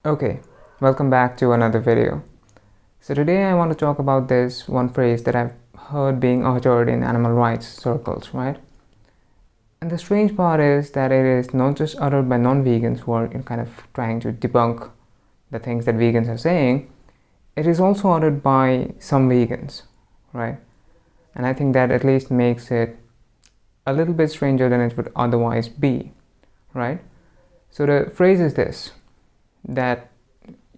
Okay, welcome back to another video. So today I want to talk about this one phrase that I've heard being uttered in animal rights circles, right? And the strange part is that it is not just uttered by non-vegans who are kind of trying to debunk the things that vegans are saying. It is also uttered by some vegans, right? And I think that at least makes it a little bit stranger than it would otherwise be, right? So the phrase is this, that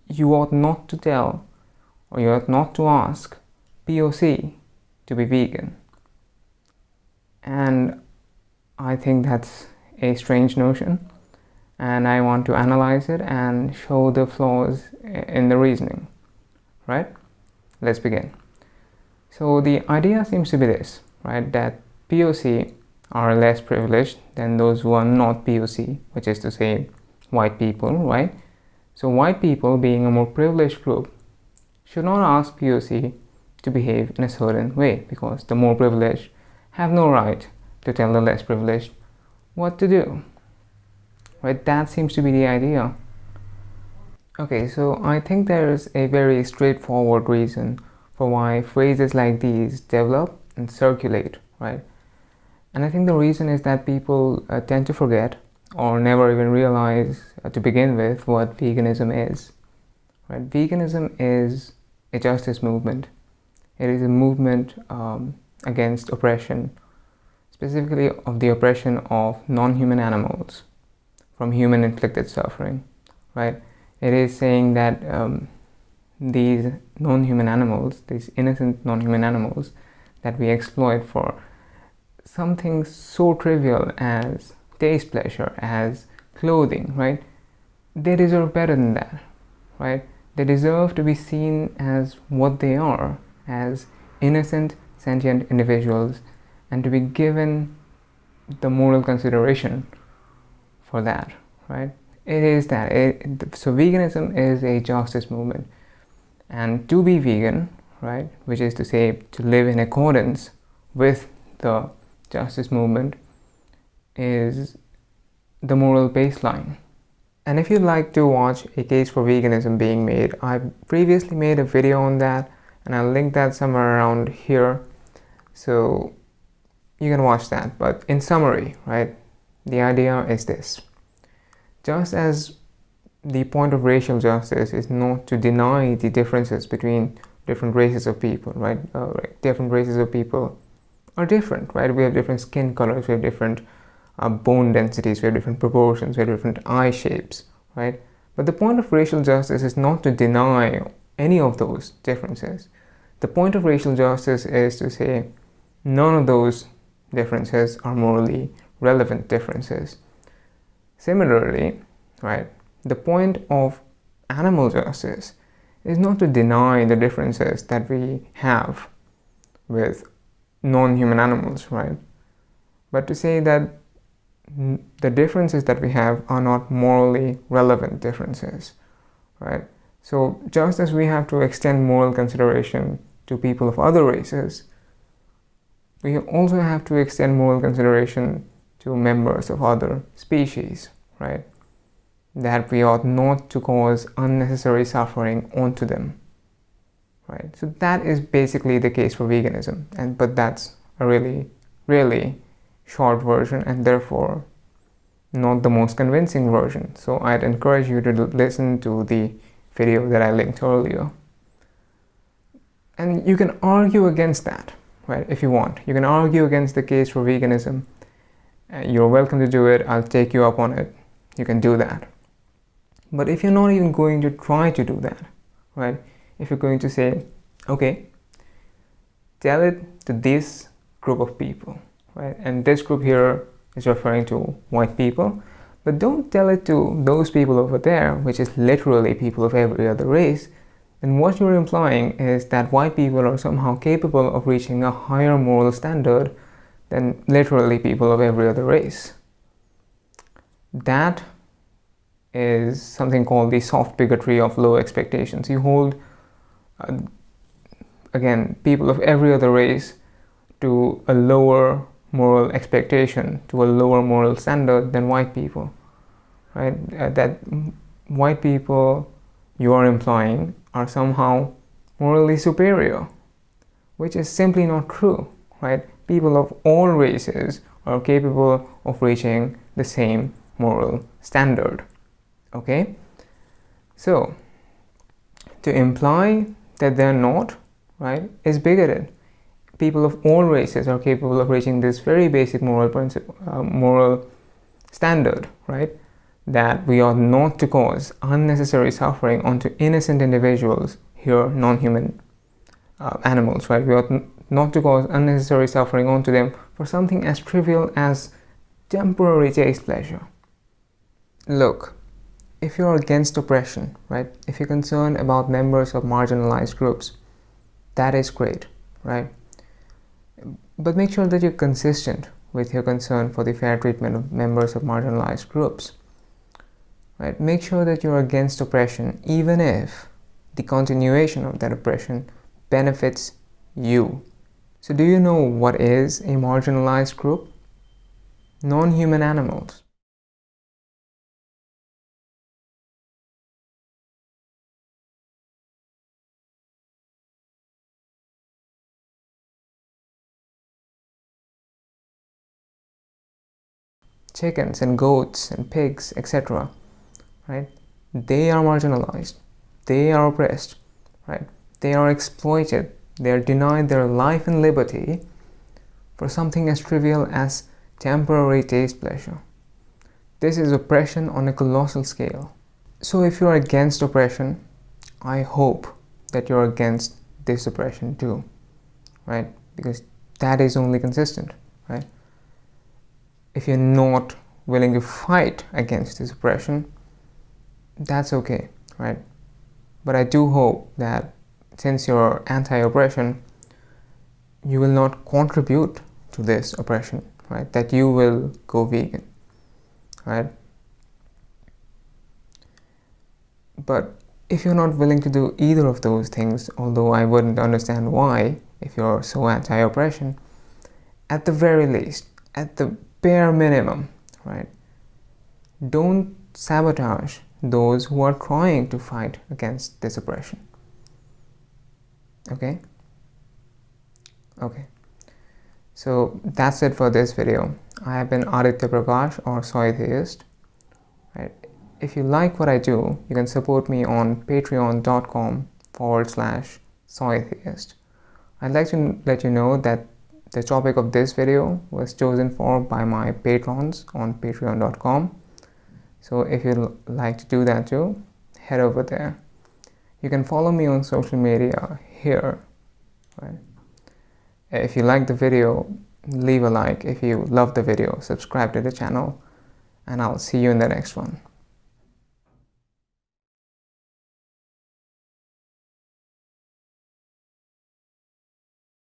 you ought not to tell or you ought not to ask POC to be vegan. And I think that's a strange notion, and I want to analyze it and show the flaws in the reasoning, right? Let's begin. So the idea seems to be this, right, that POC are less privileged than those who are not POC, which is to say white people, right? So white people, being a more privileged group, should not ask POC to behave in a certain way, because the more privileged have no right to tell the less privileged what to do, right? That seems to be the idea. Okay, so I think there is a very straightforward reason for why phrases like these develop and circulate, right? And I think the reason is that people tend to forget or never even realize to begin with what veganism is, right? Veganism is a justice movement. It is a movement against oppression, specifically of the oppression of non-human animals from human-inflicted suffering, right? It is saying that these non-human animals, these innocent non-human animals that we exploit for something so trivial as taste pleasure, as clothing, right? They deserve better than that, right? They deserve to be seen as what they are, as innocent, sentient individuals, and to be given the moral consideration for that, right? It is that. So veganism is a justice movement. And to be vegan, right, which is to say to live in accordance with the justice movement, is the moral baseline. And if you'd like to watch a case for veganism being made, I previously made a video on that, and I'll link that somewhere around here, so you can watch that. But in summary, right, the idea is this. Just as the point of racial justice is not to deny the differences between different races of people, right? Different races of people are different, right? We have different skin colors, we have different bone densities, we have different proportions, we have different eye shapes, right? But the point of racial justice is not to deny any of those differences. The point of racial justice is to say none of those differences are morally relevant differences. Similarly, right, the point of animal justice is not to deny the differences that we have with non-human animals, right? But to say that the differences that we have are not morally relevant differences, right? So just as we have to extend moral consideration to people of other races, we also have to extend moral consideration to members of other species, right? That we ought not to cause unnecessary suffering onto them, right? So that is basically the case for veganism, but that's a really short version, and therefore not the most convincing version. So I'd encourage you to listen to the video that I linked earlier. And you can argue against that, right, if you want. You can argue against the case for veganism. You're welcome to do it. I'll take you up on it. You can do that. But if you're not even going to try to do that, right, if you're going to say, okay, tell it to this group of people, right, and this group here is referring to white people, but don't tell it to those people over there, which is literally people of every other race, then what you're implying is that white people are somehow capable of reaching a higher moral standard than literally people of every other race. That is something called the soft bigotry of low expectations. You hold, again, people of every other race to a lower moral expectation, to a lower moral standard than white people, right? That white people you are implying are somehow morally superior, which is simply not true, right? People of all races are capable of reaching the same moral standard, okay? So, to imply that they're not, right, is bigoted. People of all races are capable of reaching this very basic moral standard, right? That we ought not to cause unnecessary suffering onto innocent individuals, here non-human animals, right? We ought not to cause unnecessary suffering onto them for something as trivial as temporary taste pleasure. Look, if you're against oppression, right? If you're concerned about members of marginalized groups, that is great, right? But make sure that you're consistent with your concern for the fair treatment of members of marginalized groups, right? Make sure that you're against oppression, even if the continuation of that oppression benefits you. So do you know what is a marginalized group? Non-human animals. Chickens and goats and pigs, etc., right? They are marginalized. They are oppressed, right? They are exploited. They are denied their life and liberty for something as trivial as temporary taste pleasure. This is oppression on a colossal scale. So if you're against oppression, I hope that you're against this oppression too, right? Because that is only consistent, right? If you're not willing to fight against this oppression, that's okay, right? But I do hope that since you're anti-oppression, you will not contribute to this oppression, right? That you will go vegan, right? But if you're not willing to do either of those things, although I wouldn't understand why if you're so anti-oppression, at the very least, at the bare minimum, right, don't sabotage those who are trying to fight against this oppression. Okay? Okay. So that's it for this video. I have been Aditya Prakash, or Soytheist. Right? If you like what I do, you can support me on patreon.com/Soytheist. I'd like to let you know that the topic of this video was chosen for by my patrons on patreon.com. So if you'd like to do that too, head over there. You can follow me on social media here. Right? If you like the video, leave a like. If you love the video, subscribe to the channel, and I'll see you in the next one.